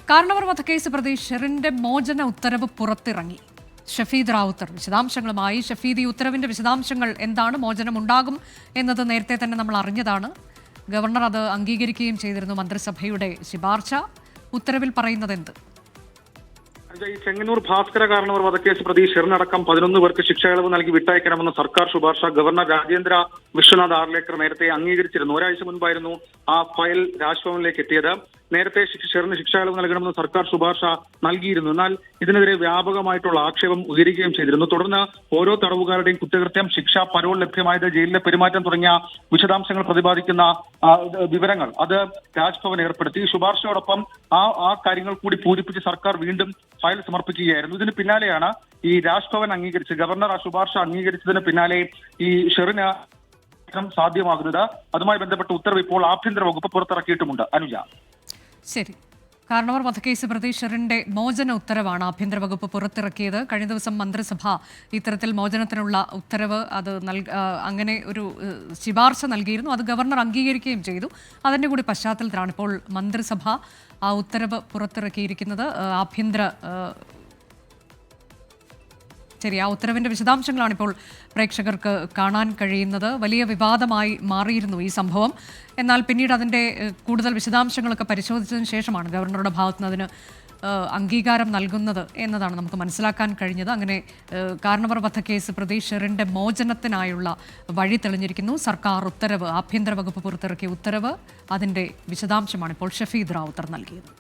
കാരണവർ വധക്കേസ് പ്രതി ഷെറിന്റെ മോചന ഉത്തരവ് പുറത്തിറങ്ങി. ഷഫീദ് റാവുത്തർ വിശദാംശങ്ങളുമായി. ഷഫീദ്, ഈ ഉത്തരവിന്റെ വിശദാംശങ്ങൾ എന്താണ്? മോചനം ഉണ്ടാകും എന്നത് നേരത്തെ തന്നെ നമ്മൾ അറിഞ്ഞതാണ്. ഗവർണർ അത് അംഗീകരിക്കുകയും ചെയ്തിരുന്നു. മന്ത്രിസഭയുടെ ശുപാർശ. ഉത്തരവിൽ പറയുന്നത് എന്ത്? ഈ ചെങ്ങന്നൂർ ഭാസ്കര കാരണവർ വധക്കേസ് പ്രതി ഷെറിനടക്കം 11 പേർക്ക് ശിക്ഷ ഇളവ് നൽകി വിട്ടയക്കണമെന്ന സർക്കാർ ശുപാർശ ഗവർണർ രാജേന്ദ്ര വിശ്വനാഥ് ആർലേക്കർ നേരത്തെ അംഗീകരിച്ചിരുന്നു. ഒരാഴ്ച മുൻപായിരുന്നു ആ ഫയൽ രാജ്ഭവനിലേക്ക് എത്തിയത്. നേരത്തെ ഷെറിന് ശിക്ഷ ഇളവ് നൽകണമെന്ന് സർക്കാർ ശുപാർശ നൽകിയിരുന്നു. എന്നാൽ ഇതിനെതിരെ വ്യാപകമായിട്ടുള്ള ആക്ഷേപം ഉയരുകയും ചെയ്തിരുന്നു. തുടർന്ന് ഓരോ തടവുകാരുടെയും കുറ്റകൃത്യം, ശിക്ഷ, പരോൾ ലഭ്യമായത്, ജയിലിലെ പെരുമാറ്റം തുടങ്ങിയ വിശദാംശങ്ങൾ പ്രതിപാദിക്കുന്ന വിവരങ്ങൾ അത് രാജ്ഭവൻ ഏർപ്പെടുത്തി. ശുപാർശയോടൊപ്പം ആ കാര്യങ്ങൾ കൂടി പൂരിപ്പിച്ച് സർക്കാർ വീണ്ടും ഫയൽ സമർപ്പിക്കുകയായിരുന്നു. ഇതിന് പിന്നാലെയാണ് ഈ രാജ്ഭവൻ അംഗീകരിച്ച് ഗവർണർ ആ ശുപാർശ അംഗീകരിച്ചതിന് പിന്നാലെ ഈ ഷെറിന് സാധ്യമാകുന്നത്. അതുമായി ബന്ധപ്പെട്ട ഉത്തരവ് ഇപ്പോൾ ആഭ്യന്തര വകുപ്പ് പുറത്തിറക്കിയിട്ടുമുണ്ട്. അനുജ, ശരി. കാരണവർ വധക്കേസ് പ്രതി ഷെറിന്റെ മോചന ഉത്തരവാണ് ആഭ്യന്തര വകുപ്പ് പുറത്തിറക്കിയത്. കഴിഞ്ഞ ദിവസം മന്ത്രിസഭ ഇത്തരത്തിൽ മോചനത്തിനുള്ള ഉത്തരവ് അങ്ങനെ ഒരു ശുപാർശ നൽകിയിരുന്നു. അത് ഗവർണർ അംഗീകരിക്കുകയും ചെയ്തു. അതിൻ്റെ കൂടി പശ്ചാത്തലത്തിലാണ് ഇപ്പോൾ മന്ത്രിസഭ ആ ഉത്തരവ് പുറത്തിറക്കിയിരിക്കുന്നത്. ആ ഉത്തരവിന്റെ വിശദാംശങ്ങളാണ് ഇപ്പോൾ പ്രേക്ഷകർക്ക് കാണാൻ കഴിയുന്നത്. വലിയ വിവാദമായി മാറിയിരുന്നു ഈ സംഭവം. എന്നാൽ പിന്നീട് അതിൻ്റെ കൂടുതൽ വിശദാംശങ്ങളൊക്കെ പരിശോധിച്ചതിന് ശേഷമാണ് ഗവർണറുടെ ഭാഗത്തുനിന്ന് അതിന് അംഗീകാരം നൽകുന്നത് എന്നതാണ് നമുക്ക് മനസ്സിലാക്കാൻ കഴിഞ്ഞത്. അങ്ങനെ കാരണവർ വധക്കേസ് പ്രതി ഷെറിന്റെ മോചനത്തിനായുള്ള വഴി തെളിഞ്ഞിരിക്കുന്നു. സർക്കാർ ഉത്തരവ്, ആഭ്യന്തര വകുപ്പ് പുറത്തിറക്കിയ ഉത്തരവ്, അതിൻ്റെ വിശദാംശമാണ് ഇപ്പോൾ ഷഫീദ് റാവുത്തർ നൽകിയത്.